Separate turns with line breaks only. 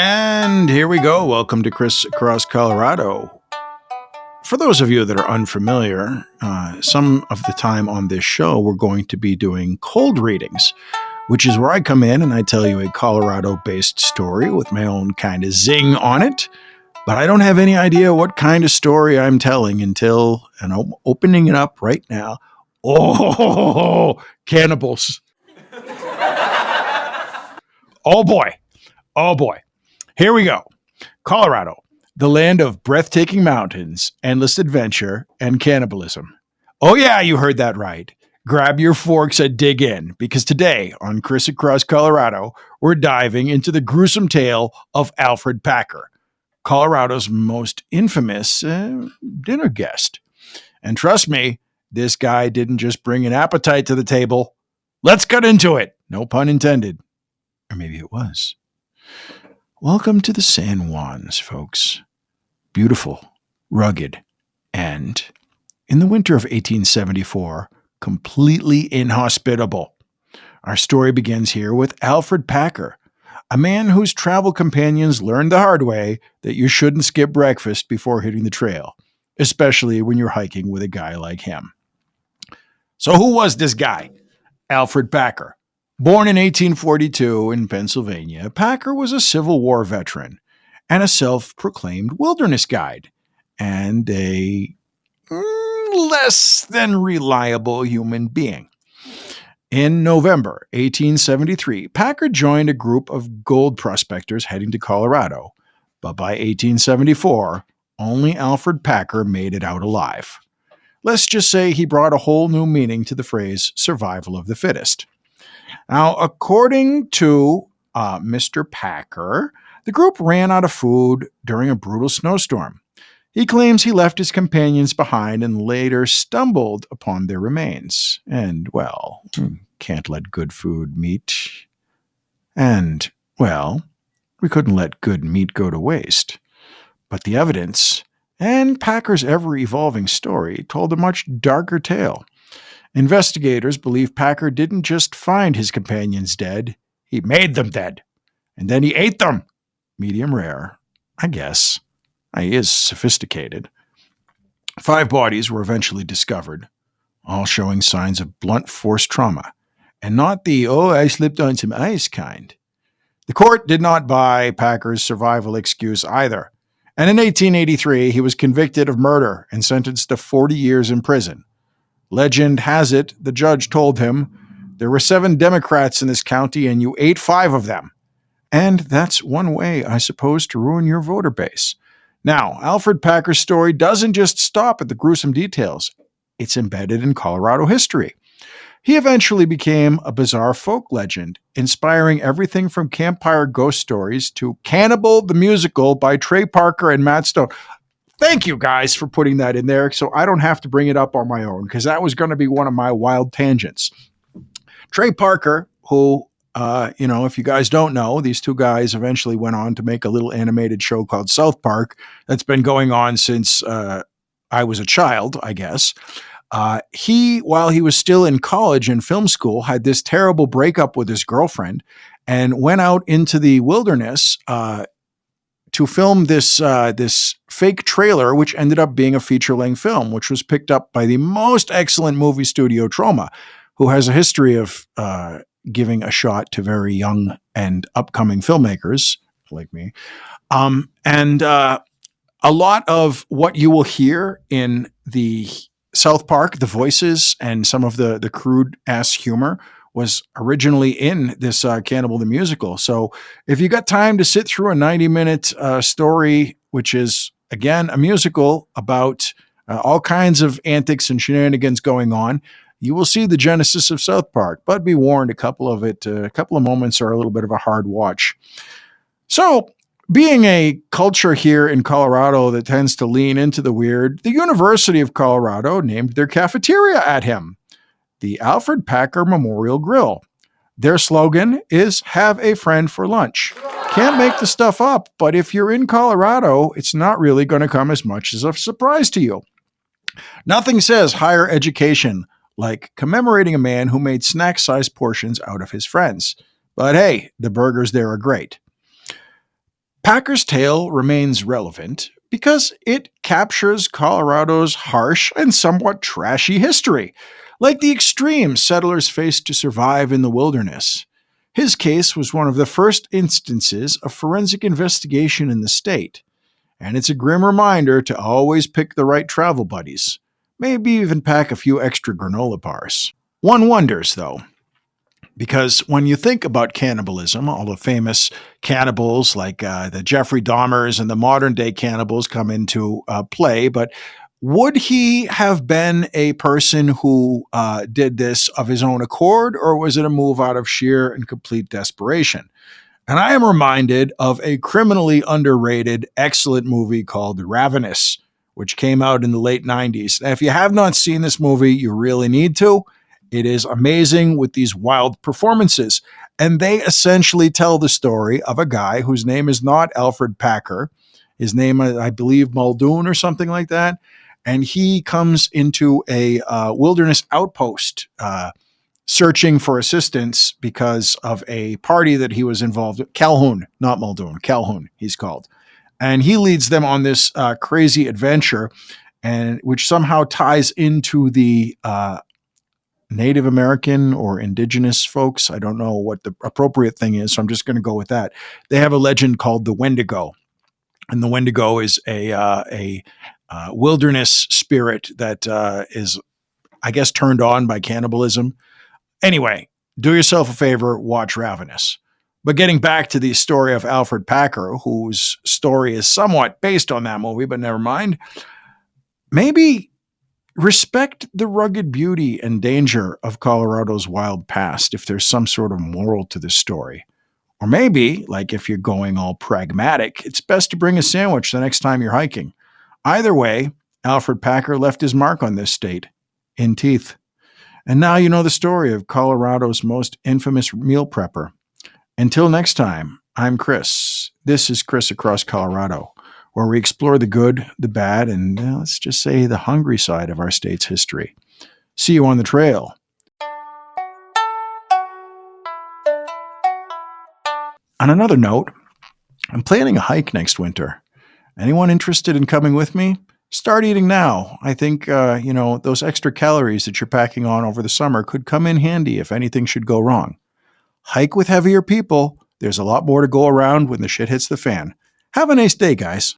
And here we go. Welcome to Chris Across Colorado. For those of you that are unfamiliar, some of the time on this show, we're going to be doing cold readings, which is where I come in and I tell you a Colorado-based story with my own kind of zing on it. But I don't have any idea what kind of story I'm telling until, and I'm opening it up right now. Oh, cannibals. Oh boy. Oh boy. Here we go. Colorado, the land of breathtaking mountains, endless adventure, and cannibalism. Oh yeah, you heard that right. Grab your forks and dig in, because today on Chris Across Colorado, we're diving into the gruesome tale of Alfred Packer, Colorado's most infamous dinner guest. And trust me, this guy didn't just bring an appetite to the table. Let's get into it. No pun intended. Or maybe it was. Welcome to the San Juans, folks. Beautiful, rugged, and, in the winter of 1874, completely inhospitable. Our story begins here with Alfred Packer, a man whose travel companions learned the hard way that you shouldn't skip breakfast before hitting the trail, especially when you're hiking with a guy like him. So who was this guy? Alfred Packer. Born in 1842 in Pennsylvania, Packer was a Civil War veteran and a self-proclaimed wilderness guide and a less than reliable human being. In November 1873, Packer joined a group of gold prospectors heading to Colorado, but by 1874, only Alfred Packer made it out alive. Let's just say he brought a whole new meaning to the phrase survival of the fittest. Now, according to Mr. Packer, the group ran out of food during a brutal snowstorm. He claims he left his companions behind and later stumbled upon their remains. And, well, can't let good food meet. And, well, we couldn't let good meat go to waste. But the evidence and Packer's ever-evolving story told a much darker tale. Investigators believe Packer didn't just find his companions dead, he made them dead. And then he ate them. Medium rare, I guess. He is sophisticated. 5 bodies were eventually discovered, all showing signs of blunt force trauma, and not the, I slipped on some ice kind. The court did not buy Packer's survival excuse either, and in 1883 he was convicted of murder and sentenced to 40 years in prison. Legend has it, the judge told him, there were 7 Democrats in this county and you ate 5 of them. And that's one way, I suppose, to ruin your voter base. Now, Alfred Packer's story doesn't just stop at the gruesome details. It's embedded in Colorado history. He eventually became a bizarre folk legend, inspiring everything from campfire ghost stories to Cannibal the Musical by Trey Parker and Matt Stone. Thank you guys for putting that in there so I don't have to bring it up on my own, because that was going to be one of my wild tangents. Trey Parker, who, if you guys don't know, these 2 guys eventually went on to make a little animated show called South Park that's been going on since I was a child, I guess. He, while he was still in college and film school, had this terrible breakup with his girlfriend and went out into the wilderness to film this fake trailer, which ended up being a feature-length film, which was picked up by the most excellent movie studio, Troma, who has a history of giving a shot to very young and upcoming filmmakers like me. And a lot of what you will hear in the South Park, the voices and some of the crude-ass humor was originally in this Cannibal the Musical. So if you got time to sit through a 90-minute story, which is, again, a musical about all kinds of antics and shenanigans going on, you will see the genesis of South Park. But be warned, a couple of moments are a little bit of a hard watch. So, being a culture here in Colorado that tends to lean into the weird, the University of Colorado named their cafeteria at him, the Alfred Packer Memorial Grill. Their slogan is, have a friend for lunch. Can't make the stuff up, but if you're in Colorado, it's not really going to come as much as a surprise to you. Nothing says higher education like commemorating a man who made snack-sized portions out of his friends. But hey, the burgers there are great. Packer's tale remains relevant because it captures Colorado's harsh and somewhat trashy history, like the extremes settlers faced to survive in the wilderness. His case was one of the first instances of forensic investigation in the state, and it's a grim reminder to always pick the right travel buddies. Maybe even pack a few extra granola bars. One wonders, though, because when you think about cannibalism, all the famous cannibals like the Jeffrey Dahmers and the modern day cannibals come into play. But would he have been a person who did this of his own accord, or was it a move out of sheer and complete desperation? And I am reminded of a criminally underrated, excellent movie called Ravenous, which came out in the late 90s. Now, if you have not seen this movie, you really need to. It is amazing with these wild performances. And they essentially tell the story of a guy whose name is not Alfred Packer. His name, I believe, Muldoon or something like that. And he comes into a wilderness outpost searching for assistance because of a party that he was involved with. Calhoun, not Muldoon. Calhoun, he's called. And he leads them on this crazy adventure, and which somehow ties into the Native American or indigenous folks. I don't know what the appropriate thing is, so I'm just going to go with that. They have a legend called the Wendigo, and the Wendigo is a wilderness spirit that is, I guess, turned on by cannibalism. Anyway, do yourself a favor, watch Ravenous. But getting back to the story of Alfred Packer, whose story is somewhat based on that movie, but never mind, maybe respect the rugged beauty and danger of Colorado's wild past if there's some sort of moral to this story. Or maybe, like if you're going all pragmatic, it's best to bring a sandwich the next time you're hiking. Either way, Alfred Packer left his mark on this state in teeth. And now you know the story of Colorado's most infamous meal prepper. Until next time, I'm Chris. This is Chris Across Colorado, where we explore the good, the bad, and let's just say the hungry side of our state's history. See you on the trail. On another note, I'm planning a hike next winter. Anyone interested in coming with me? Start eating now. I think, those extra calories that you're packing on over the summer could come in handy if anything should go wrong. Hike with heavier people. There's a lot more to go around when the shit hits the fan. Have a nice day, guys.